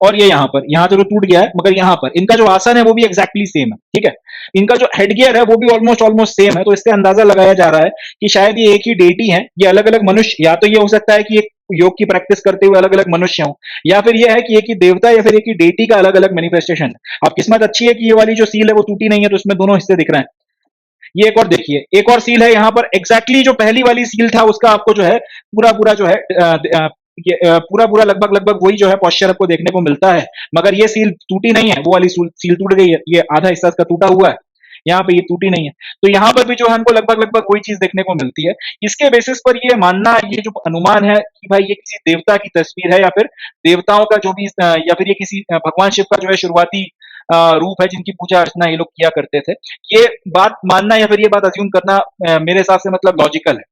और ये यहाँ चलो टूट गया है, मगर यहाँ पर इनका जो आसन है वो भी एग्जैक्टली सेम है, ठीक है। इनका जो हेडगियर है वो भी ऑलमोस्ट ऑलमोस्ट सेम है। तो इससे अंदाजा लगाया जा रहा है कि शायद ये एक ही डेटी है। ये अलग अलग मनुष्य, या तो ये हो सकता है कि एक योग की प्रैक्टिस करते हुए अलग अलग मनुष्य हों, या फिर ये है कि एक ही देवता या फिर एक ही डेटी का अलग अलग मैनिफेस्टेशन है। अब किस्मत अच्छी है कि ये वाली जो सील है वो टूटी नहीं है, तो इसमें दोनों हिस्से दिख रहे हैं। ये एक और देखिए, एक और सील है यहाँ पर, एग्जैक्टली जो पहली वाली सील था उसका आपको जो है पूरा पूरा जो है ये पूरा पूरा लगभग लगभग वही जो है पॉस्चर आपको देखने को मिलता है। मगर ये सील टूटी नहीं है, वो वाली सील टूट गई है, ये आधा हिस्सा इसका टूटा हुआ है। यहाँ पे ये टूटी नहीं है। तो यहाँ पर भी जो है हमको लगभग लगभग वही चीज देखने को मिलती है। इसके बेसिस पर ये मानना, ये जो अनुमान है कि भाई ये किसी देवता की तस्वीर है, या फिर देवताओं का जो भी या फिर ये किसी भगवान शिव का जो है शुरुआती रूप है जिनकी पूजा अर्चना ये लोग किया करते थे। ये बात मानना या फिर ये बात अज्यूम करना मेरे हिसाब से मतलब लॉजिकल है।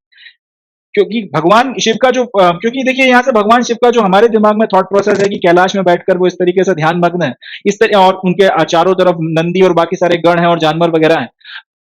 क्योंकि भगवान शिव का जो क्योंकि देखिए यहाँ से भगवान शिव का जो हमारे दिमाग में थॉट प्रोसेस है कि कैलाश में बैठकर वो इस तरीके से ध्यान मग्न है, इस तरह, और उनके चारों तरफ नंदी और बाकी सारे गण हैं और जानवर वगैरह हैं,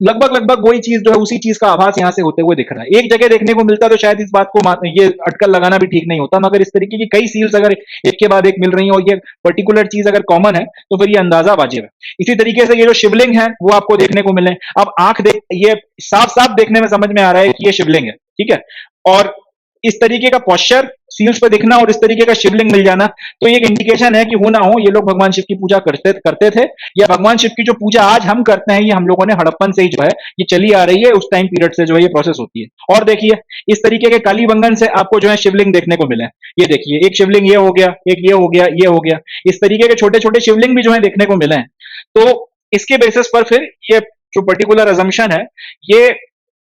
लगभग लगभग वही चीज जो है उसी चीज का आभास यहाँ से होते हुए दिख रहा है। एक जगह देखने को मिलता तो शायद इस बात को ये अटकल लगाना भी ठीक नहीं होता, मगर इस तरीके की कई सील्स अगर एक के बाद एक मिल रही है और ये पर्टिकुलर चीज अगर कॉमन है तो फिर ये अंदाजा वाजिब है। इसी तरीके से ये जो शिवलिंग है वो आपको देखने को मिले। अब आंख देख, ये साफ साफ देखने में समझ में आ रहा है कि ये शिवलिंग है, ठीक है। और इस तरीके का पॉस्चर सील्स पे दिखना और इस तरीके का शिवलिंग मिल जाना, तो ये एक इंडिकेशन है कि हो ना हो ये लोग भगवान शिव की पूजा करते थे, या भगवान शिव की जो पूजा आज हम करते हैं ये हम लोगों ने हड़प्पन से ही जो है ये चली आ रही है, उस टाइम पीरियड से जो है ये प्रोसेस होती है। और देखिए, इस तरीके के कालीबंगन से आपको जो है शिवलिंग देखने को मिले। ये देखिए, एक शिवलिंग ये हो गया, एक ये हो गया, ये हो गया, इस तरीके के छोटे छोटे शिवलिंग भी जो है देखने को मिले हैं। तो इसके बेसिस पर फिर ये जो पर्टिकुलर अजम्पशन है ये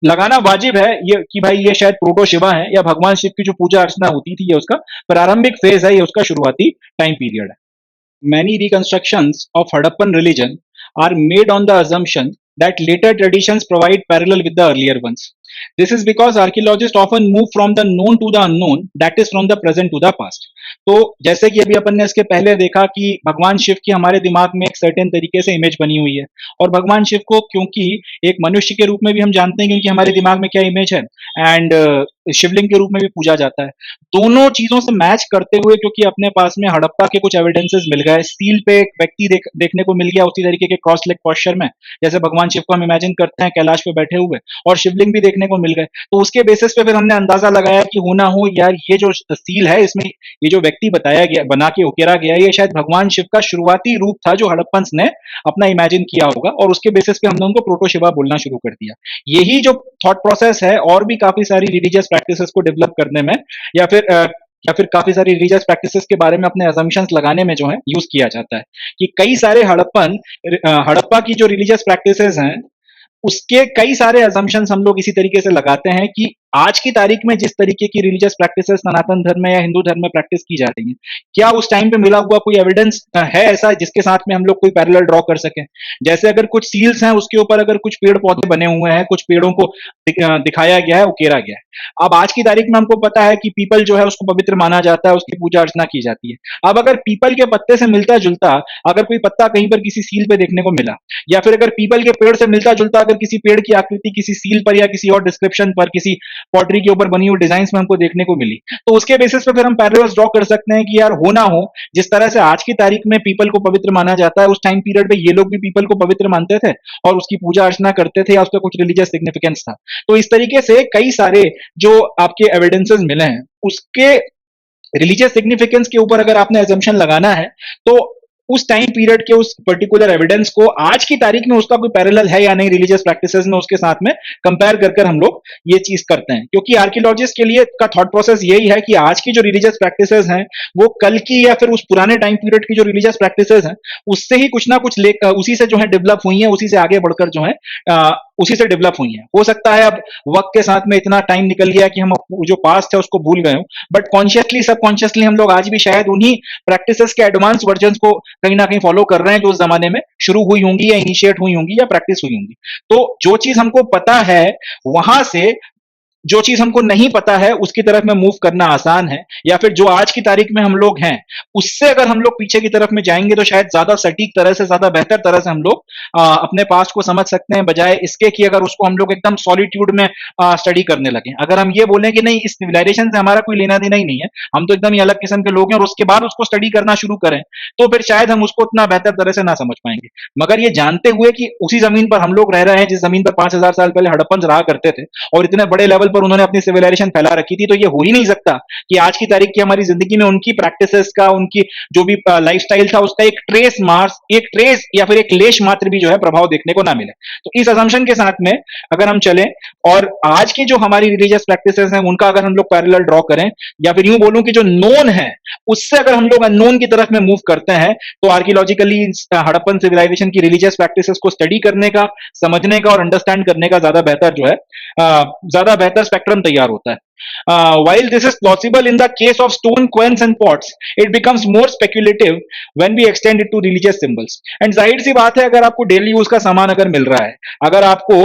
लगाना वाजिब है, ये कि भाई ये शायद प्रोटो शिवा है, या भगवान शिव की जो पूजा अर्चना होती थी ये उसका प्रारंभिक फेज है, ये उसका शुरुआती टाइम पीरियड है। Many reconstructions of Harappan religion are made on the assumption that later traditions provide parallel with the earlier ones. This is because archaeologists often move from the known to the unknown, that is from the present to the past. तो जैसे कि अभी अपन ने इसके पहले देखा कि भगवान शिव की हमारे दिमाग में एक सर्टेन तरीके से इमेज बनी हुई है, और भगवान शिव को क्योंकि एक मनुष्य के रूप में भी हम जानते हैं क्योंकि हमारे दिमाग में क्या इमेज है, एंड शिवलिंग के रूप में भी पूजा जाता है। दोनों चीजों से मैच करते हुए क्योंकि अपने पास में हड़प्पा के कुछ एविडेंसेस मिल गए, स्टील पे एक व्यक्ति देखने को मिल गया उसी तरीके के क्रॉस लेग पोस्चर में, जैसे भगवान शिव को हम इमेजिन करते हैं कैलाश पे बैठे हुए, और शिवलिंग भी देखने को मिल गए। तो उसके बेसिस पे फिर हमने अंदाजा लगाया कि हो ना हो यार ये जो सील है इसमें ये जो व्यक्ति बताया गया, बना के उकेरा गया, ये शायद भगवान शिव का शुरुआती रूप था जो हड़प्पन्स ने अपना इमेजिन किया होगा, और उसके बेसिस पे हमने उनको प्रोटो शिवा बोलना शुरू कर दिया। यही जो थॉट प्रोसेस है और भी काफी सारी रिलीजियस प्रैक्टिसेस को डेवलप करने में, या फिर काफी सारी रिलीजियस प्रैक्टिसेस के बारे में अपने असम्पशंस लगाने में जो है यूज किया जाता है। कि कई सारे हड़प्पा की जो रिलीजियस प्रैक्टिसेस हैं उसके कई सारे असम्पशंस हम लोग इसी तरीके से लगाते हैं कि आज की तारीख में जिस तरीके की रिलीजियस प्रैक्टिसेस सनातन धर्म में या हिंदू धर्म में प्रैक्टिस की जा रही है, क्या उस टाइम पे मिला हुआ कोई एविडेंस है ऐसा जिसके साथ में हम लोग कोई पैरेलल ड्रॉ कर सकें? जैसे अगर कुछ सील्स हैं उसके ऊपर अगर कुछ पेड़ पौधे बने हुए हैं, कुछ पेड़ों को दिखाया गया है, उकेरा गया है। अब आज की तारीख में हमको पता है कि पीपल जो है उसको पवित्र माना जाता है, उसकी पूजा अर्चना की जाती है। अब अगर पीपल के पत्ते से मिलता जुलता अगर कोई पत्ता कहीं पर किसी सील पे देखने को मिला, या फिर अगर पीपल के पेड़ से मिलता जुलता अगर किसी पेड़ की आकृति किसी सील पर या किसी और डिस्क्रिप्शन पर, किसी पॉटरी के ऊपर बनी हुई डिजाइन में हमको देखने को मिली, तो उसके बेसिस पे फिर हम पैरेलल्स ड्रॉ कर सकते हैं कि यार हो ना हो, जिस तरह से आज की तारीख में पीपल को पवित्र माना जाता है, उस टाइम पीरियड में ये लोग भी पीपल को पवित्र मानते थे और उसकी पूजा अर्चना करते थे या उसका कुछ रिलीजियस सिग्निफिकेंस था। तो इस तरीके से कई सारे जो आपके एविडेंसेस मिले हैं, उसके रिलीजियस सिग्निफिकेंस के ऊपर अगर आपने एजम्पशन लगाना है, तो उस टाइम पीरियड के उस पर्टिकुलर एविडेंस को आज की तारीख में उसका कोई पैरेलल है या नहीं रिलीजियस प्रैक्टिसेस में, उसके साथ में कंपेयर कर कर हम लोग ये चीज करते हैं। क्योंकि आर्कियोलॉजिस्ट के लिए का थॉट प्रोसेस यही है कि आज की जो रिलीजियस प्रैक्टिसेस हैं वो कल की या फिर उस पुराने टाइम पीरियड की जो रिलीजियस प्रैक्टिसेस हैं उससे ही कुछ ना कुछ लेकर उसी से जो है डेवलप हुई है, उसी से आगे बढ़कर जो है उसी से डेवलप हुई है। हो सकता है अब वक्त के साथ में इतना टाइम निकल गया कि हम जो पास्ट है उसको भूल गए हो, बट कॉन्शियसली सबकॉन्शियसली हम लोग आज भी शायद उन्हीं प्रैक्टिसेस के एडवांस वर्जन को कहीं ना कहीं फॉलो कर रहे हैं जो उस जमाने में शुरू हुई होंगी या इनिशिएट हुई होंगी या प्रैक्टिस हुई होंगी। तो जो चीज हमको पता है वहां से जो चीज हमको नहीं पता है उसकी तरफ में मूव करना आसान है, या फिर जो आज की तारीख में हम लोग हैं उससे अगर हम लोग पीछे की तरफ में जाएंगे तो शायद ज्यादा सटीक तरह से, ज्यादा बेहतर तरह से हम लोग अपने पास्ट को समझ सकते हैं, बजाय इसके कि अगर उसको हम लोग एकदम सॉलिट्यूड में स्टडी करने लगे। अगर हम ये बोलें कि नहीं इस सिविलाइजेशन से हमारा कोई लेना देना ही नहीं है, हम तो एकदम ही अलग किस्म के लोग हैं, और उसके बाद उसको स्टडी करना शुरू करें, तो फिर शायद हम उसको उतना बेहतर तरह से ना समझ पाएंगे। मगर ये जानते हुए कि उसी जमीन पर हम लोग रह रहे हैं जिस जमीन पर 5,000 साल पहले हड़प्पन रहा करते थे और इतने बड़े लेवल पर उन्होंने अपनी सिविलाइजेशन फैला रखी थी, तो ये हो ही नहीं सकता कि आज की तारीख की हमारी जिंदगी में उनकी प्रैक्टिसेस का, उनकी जो भी लाइफस्टाइल था उसका एक ट्रेस या फिर एक लेश मात्र भी जो है प्रभाव देखने को ना मिले। तो इस असम्पशन के साथ में अगर हम चलें और आज की जो हमारी रिलीजियस प्रैक्टिसेस हैं उनका अगर हम लोग पैरेलल ड्रॉ करें, या फिर यूं बोलूं कि जो नोन है उससे अगर हम लोग अननोन की तरफ में मूव करते हैं, तो आर्कियोलॉजिकली हड़प्पन सिविलाइजेशन की रिलीजियस प्रैक्टिसेस को स्टडी करने का, समझने का और अंडरस्टैंड करने का ज्यादा बेहतर जो है ज्यादा बेहतर स्पेक्ट्रम तैयार होता है। While this is possible in the case of stone coins and pots, it becomes more speculative when we extend it to religious symbols. And जाहिर सी बात है अगर आपको डेली यूज का सामान अगर मिल रहा है, अगर आपको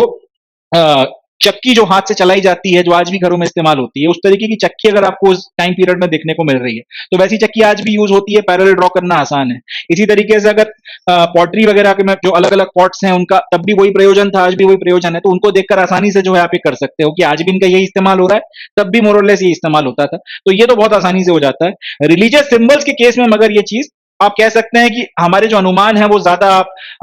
चक्की जो हाथ से चलाई जाती है जो आज भी घरों में इस्तेमाल होती है, उस तरीके की चक्की अगर आपको उस टाइम पीरियड में देखने को मिल रही है, तो वैसी चक्की आज भी यूज होती है, पैरेलल ड्रॉ करना आसान है। इसी तरीके से अगर पॉटरी वगैरह के में जो अलग अलग पॉट्स हैं उनका तब भी वही प्रयोजन था, आज भी वही प्रयोजन है, तो उनको देखकर आसानी से जो है आप ये कर सकते हो कि आज भी इनका यही इस्तेमाल हो रहा है, तब भी मोरलेस यही इस्तेमाल होता था, तो ये तो बहुत आसानी से हो जाता है। रिलीजियस सिंबल्स के केस में मगर ये चीज आप कह सकते हैं कि हमारे जो अनुमान है वो ज्यादा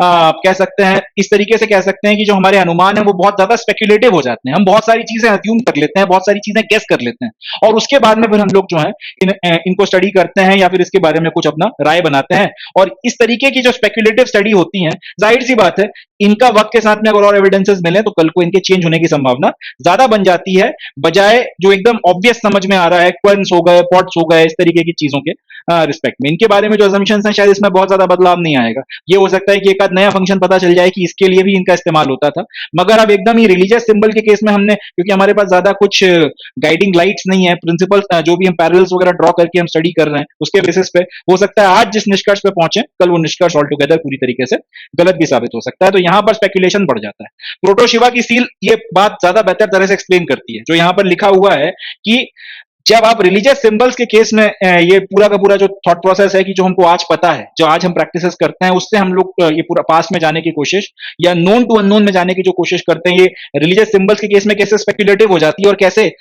आप कह सकते हैं, इस तरीके से कह सकते हैं कि जो हमारे अनुमान है वो बहुत ज्यादा स्पेक्युलेटिव हो जाते हैं। हम बहुत सारी चीजें अज्यूम कर लेते हैं, बहुत सारी चीजें गेस कर लेते हैं और उसके बाद में फिर हम लोग जो है इनको स्टडी करते हैं या फिर इसके बारे में कुछ अपना राय बनाते हैं। और इस तरीके की जो स्पेक्युलेटिव स्टडी होती है, जाहिर सी बात है इनका वक्त के साथ में अगर और एविडेंसेस मिले तो कल को इनके चेंज होने की संभावना ज्यादा बन जाती है, बजाय जो एकदम ऑब्वियस समझ में आ रहा है क्वेंस हो गए, पॉट्स हो गए, इस तरीके की चीजों के रिस्पेक्ट में। इनके बारे में जो assumptions हैं शायद इसमें बहुत ज्यादा बदलाव नहीं आएगा। ये हो सकता है कि एक आध नया फंक्शन पता चल जाए कि इसके लिए भी इनका इस्तेमाल होता था, मगर अब एकदम ही रिलीजियस सिंबल के केस में हमने, क्योंकि हमारे पास ज्यादा कुछ गाइडिंग लाइट्स नहीं है, प्रिंसिपल्स जो भी हम पैरेलल्स वगैरह ड्रॉ करके हम स्टडी कर रहे हैं उसके बेसिस पे हो सकता है आज जिस निष्कर्ष पे पहुंचे कल वो निष्कर्ष ऑल टुगेदर पूरी तरीके से गलत भी साबित हो सकता है। तो यहां पर स्पेकुलेशन बढ़ जाता है। प्रोटो शिवा की सील ये बात ज्यादा बेहतर तरह से एक्सप्लेन करती है। जो यहां पर लिखा हुआ है कि जब आप रिलीजियस सिंबल्स के केस में ये पूरा का पूरा जो थॉट प्रोसेस है कि जो हमको आज पता है, जो आज हम प्रैक्टिसेस करते हैं, उससे हम लोग ये पूरा पास्ट में जाने की कोशिश या नोन टू अननोन में जाने की जो कोशिश करते हैं, ये रिलीजियस सिंबल्स के केस में कैसे स्पेक्युलेटिव हो जाती है और कैसे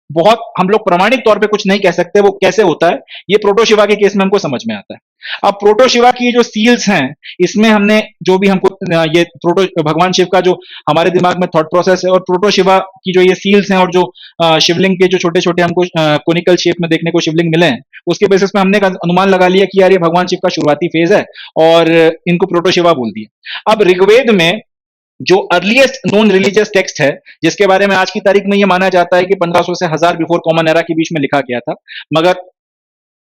बहुत हम लोग प्रामाणिक तौर पे कुछ नहीं कह सकते वो कैसे होता है, ये प्रोटो शिवा के केस में हमको समझ में आता है। अब प्रोटो शिवा की जो सील्स हैं, इसमें हमने जो भी हमको ये प्रोटो भगवान शिव का जो हमारे दिमाग में थॉट प्रोसेस है और प्रोटो शिवा की जो ये सील्स हैं और जो शिवलिंग के जो छोटे छोटे हमको कोनिकल शेप में देखने को शिवलिंग मिले हैं, उसके बेसिस पे हमने एक अनुमान लगा लिया कि यार ये भगवान शिव का शुरुआती फेज है और इनको प्रोटो शिवा बोल दिया। अब ऋग्वेद में जो अर्लीस्ट नोन रिलीजियस टेक्स्ट है, जिसके बारे में आज की तारीख में ये माना जाता है कि 1500 से 1000 बिफोर कॉमन एरा के बीच में लिखा गया था, मगर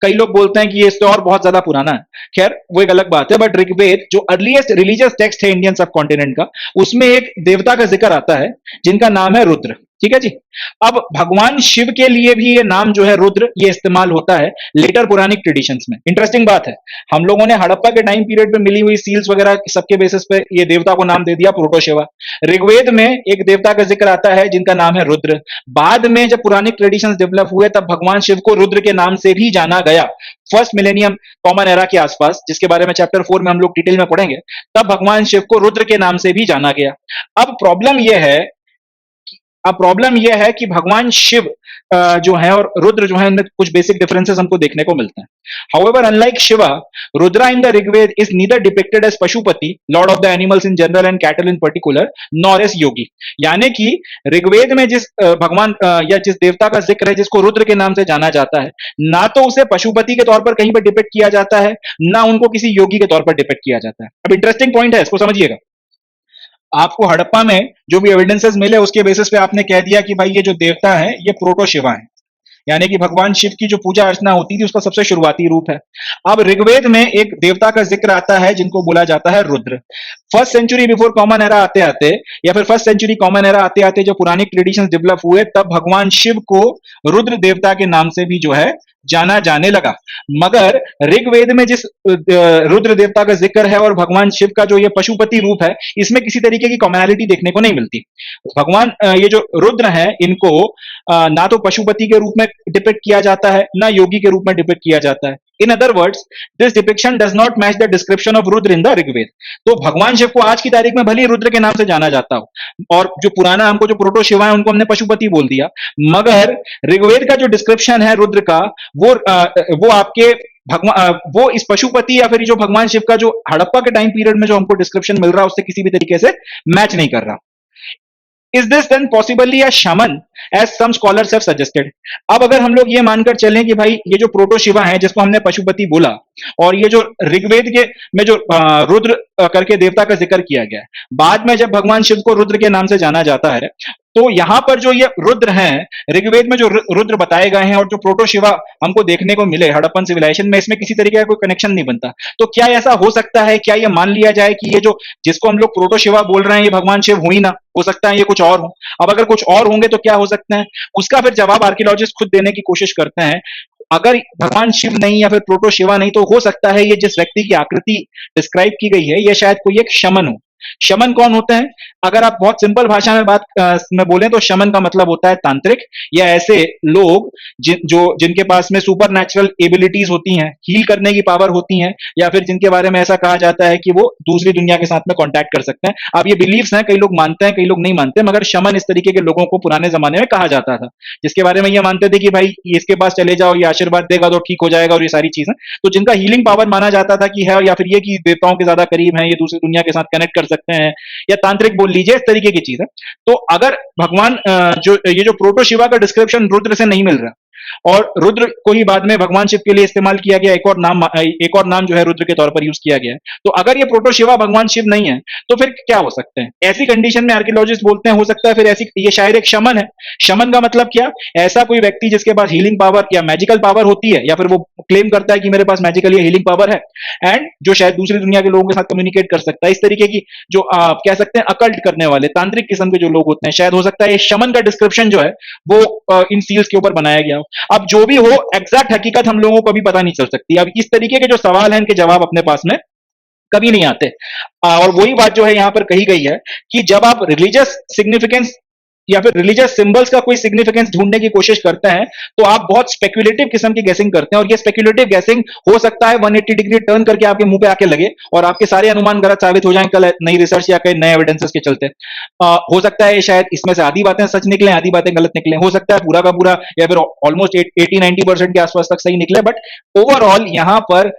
कई लोग बोलते हैं कि ये इससे और बहुत ज्यादा पुराना है। खैर वो एक अलग बात है, बट ऋग्वेद जो अर्लीस्ट रिलीजियस टेक्स्ट है इंडियन सब कॉन्टिनेंट का, उसमें एक देवता का जिक्र आता है जिनका नाम है रुद्र। ठीक है जी। अब भगवान शिव के लिए भी ये नाम जो है रुद्र, ये इस्तेमाल होता है लेटर पुरानिक ट्रेडिशंस में। इंटरेस्टिंग बात है, हम लोगों ने हड़प्पा के टाइम पीरियड पे मिली हुई सील्स वगैरह सबके बेसिस पे ये देवता को नाम दे दिया प्रोटोशिवा। ऋग्वेद में एक देवता का जिक्र आता है जिनका नाम है रुद्र। बाद में जब पुरानिक ट्रेडिशंस डेवलप हुए तब भगवान शिव को रुद्र के नाम से भी जाना गया। फर्स्ट मिलेनियम कॉमन एरा के आसपास, जिसके बारे में चैप्टर 4 में हम लोग डिटेल में पढ़ेंगे, तब भगवान शिव को रुद्र के नाम से भी जाना गया। अब प्रॉब्लम यह है, अब प्रॉब्लम यह है कि भगवान शिव जो है और रुद्र जो है उनमें कुछ बेसिक डिफरेंसेस हमको देखने को मिलते हैं। However unlike Shiva, Rudra in the Rigveda is neither depicted as Pashupati, lord of the animals in general and cattle in particular, nor as yogi. यानी कि ऋग्वेद में जिस भगवान या जिस देवता का जिक्र है जिसको रुद्र के नाम से जाना जाता है, ना तो उसे पशुपति के तौर पर कहीं पर डिपिक्ट किया जाता है, ना उनको किसी योगी के तौर पर डिपिक्ट किया जाता है। अब इंटरेस्टिंग पॉइंट है, इसको समझिएगा। आपको हड़प्पा में जो भी एविडेंसेस मिले उसके बेसिस पे आपने कह दिया कि भाई ये जो देवता है ये प्रोटो शिवा है, यानी कि भगवान शिव की जो पूजा अर्चना होती थी उसका सबसे शुरुआती रूप है। अब ऋग्वेद में एक देवता का जिक्र आता है जिनको बोला जाता है Rudra. First century before common era आते आते, या फिर फर्स्ट सेंचुरी कॉमन एरा आते आते जो पुरानी ट्रेडिशंस डेवलप हुए, तब भगवान शिव को रुद्र देवता के नाम से भी जो है जाना जाने लगा। मगर ऋग्वेद में जिस रुद्र देवता का जिक्र है और भगवान शिव का जो ये पशुपति रूप है, इसमें किसी तरीके की कॉमनैलिटी देखने को नहीं मिलती। भगवान ये जो रुद्र है इनको ना तो पशुपति के रूप में डिपिक्ट किया जाता है, ना योगी के रूप में डिपिक्ट किया जाता है। In other words, this depiction does not match the description of Rudra in the Rigveda. तो भगवान शिव को आज की तारीख में भले ही रुद्र के नाम से जाना जाता हो, और जो पुराना हमको जो प्रोटो शिवा है उनको हमने पशुपति बोल दिया, मगर ऋग्वेद का जो डिस्क्रिप्शन है रुद्र का, वो आपके भगवान वो इस पशुपति या फिर जो भगवान शिव का जो हड़प्पा के टाइम पीरियड में जो हमको डिस्क्रिप्शन मिल रहा है उससे किसी भी तरीके से मैच नहीं कर रहा। Is this then possibly a shaman as some scholars have suggested? अब अगर हम लोग ये मानकर चलें कि भाई ये जो प्रोटो शिवा है जिसको हमने पशुपति बोला, और ये जो ऋग्वेद के में जो रुद्र करके देवता का जिक्र किया गया है, बाद में जब भगवान शिव को रुद्र के नाम से जाना जाता है, तो यहां पर जो ये रुद्र हैं, ऋग्वेद में जो रुद्र बताए गए हैं और जो प्रोटो शिवा हमको देखने को मिले हड़प्पन सिविलाइजेशन में, इसमें किसी तरीके का कोई कनेक्शन नहीं बनता। तो क्या ऐसा हो सकता है, क्या ये मान लिया जाए कि ये जो जिसको हम लोग प्रोटो शिवा बोल रहे हैं ये भगवान शिव हो ही ना, हो सकता है ये कुछ और हो? अब अगर कुछ और होंगे तो क्या हो सकते हैं, उसका फिर जवाब आर्कियोलॉजिस्ट खुद देने की कोशिश करते हैं। अगर भगवान शिव नहीं या फिर प्रोटो शिवा नहीं, तो हो सकता है ये जिस व्यक्ति की आकृति डिस्क्राइब की गई है ये शायद कोई एक शमन हो। शमन कौन होते हैं? अगर आप बहुत सिंपल भाषा में बात में बोलें तो शमन का मतलब होता है तांत्रिक, या ऐसे लोग जिनके पास में सुपर नेचुरल एबिलिटीज होती हैं, हील करने की पावर होती हैं, या फिर जिनके बारे में ऐसा कहा जाता है कि वो दूसरी दुनिया के साथ में कांटेक्ट कर सकते हैं। अब ये बिलीव्स हैं, कई लोग मानते हैं, कई लोग नहीं मानते, मगर शमन इस तरीके के लोगों को पुराने जमाने में कहा जाता था, जिसके बारे में ये मानते थे कि भाई इसके पास चले जाओ, ये आशीर्वाद देगा तो ठीक हो जाएगा, और ये सारी चीजें। तो जिनका हीलिंग पावर माना जाता था कि है, या फिर ये कि देवताओं के ज्यादा करीब है, ये दूसरी दुनिया के साथ कनेक्ट कर सकते हैं, या तांत्रिक बोल लीजिए, इस तरीके की चीज है। तो अगर भगवान जो ये जो प्रोटो शिवा का डिस्क्रिप्शन रुद्र से नहीं मिल रहा, और रुद्र को ही बाद में भगवान शिव के लिए इस्तेमाल किया गया, एक और नाम जो है रुद्र के तौर पर यूज किया गया है, तो अगर ये प्रोटो शिवा भगवान शिव नहीं है तो फिर क्या हो सकते हैं? ऐसी कंडीशन में आर्कियोलॉजिस्ट बोलते हैं हो सकता है फिर ऐसी ये शायद एक शमन है। शमन का मतलब क्या? ऐसा कोई व्यक्ति जिसके पास हीलिंग पावर या मैजिकल पावर होती है, या फिर वो क्लेम करता है कि मेरे पास मैजिकल या हीलिंग पावर है, एंड जो शायद दूसरी दुनिया के लोगों के साथ कम्युनिकेट कर सकता है। इस तरीके की जो आप कह सकते हैं अकल्ट करने वाले तांत्रिक किस्म के जो लोग होते हैं, शायद हो सकता है शमन का डिस्क्रिप्शन जो है वो इन सील्स के ऊपर बनाया गया हो। अब जो भी हो, एग्जैक्ट हकीकत हम लोगों को भी पता नहीं चल सकती। अब इस तरीके के जो सवाल हैं इनके जवाब अपने पास में कभी नहीं आते। और वही बात जो है यहां पर कही गई है कि जब आप रिलीजियस सिग्निफिकेंस या फिर रिलीजियस सिंबल्स का कोई सिग्निफिकेंस ढूंढने की कोशिश करते हैं, तो आप बहुत स्पेक्युलेटिव किस्म की गैसिंग करते हैं, और ये स्पेक्युलेटिव गैसिंग हो सकता है 180 डिग्री टर्न करके आपके मुंह पे आके लगे और आपके सारे अनुमान गलत साबित हो जाएं कल नई रिसर्च या कई नए एविडेंसेस के चलते। हो सकता है शायद इसमें से आधी बातें सच निकले, आधी बातें गलत निकले, हो सकता है पूरा का पूरा या फिर ऑलमोस्ट 80-90% के आसपास तक सही निकले, बट ओवरऑल यहां पर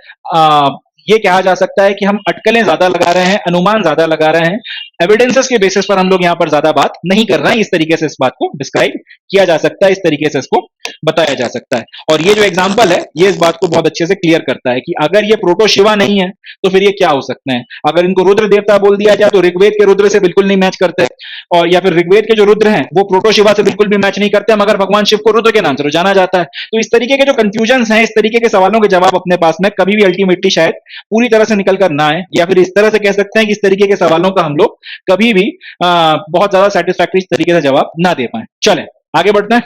ये कहा जा सकता है कि हम अटकलें ज्यादा लगा रहे हैं, अनुमान ज्यादा लगा रहे हैं, एविडेंसेस के बेसिस पर हम लोग यहां पर ज्यादा बात नहीं कर रहे हैं। इस तरीके से इस बात को डिस्क्राइब किया जा सकता है, इस तरीके से इसको बताया जा सकता है। और ये जो एग्जांपल है ये इस बात को बहुत अच्छे से क्लियर करता है कि अगर ये प्रोटो शिवा नहीं है तो फिर ये क्या हो सकते हैं। अगर इनको रुद्र देवता बोल दिया जाए तो ऋग्वेद के रुद्र से बिल्कुल नहीं मैच करते, और या फिर ऋग्वेद के जो रुद्र हैं वो प्रोटो शिवा से बिल्कुल भी मैच नहीं करते, मगर भगवान शिव को रुद्र के नाम से जाना जाता है। तो इस तरीके के जो कंफ्यूजन हैं, इस तरीके के सवालों के जवाब अपने पास में कभी भी अल्टीमेटली शायद पूरी तरह से निकल कर ना आए, या फिर इस तरह से कह सकते हैं कि इस तरीके के सवालों का हम लोग कभी भी बहुत ज्यादा सेटिस्फैक्टरी तरीके से जवाब ना दे पाए। चलें आगे बढ़ते हैं।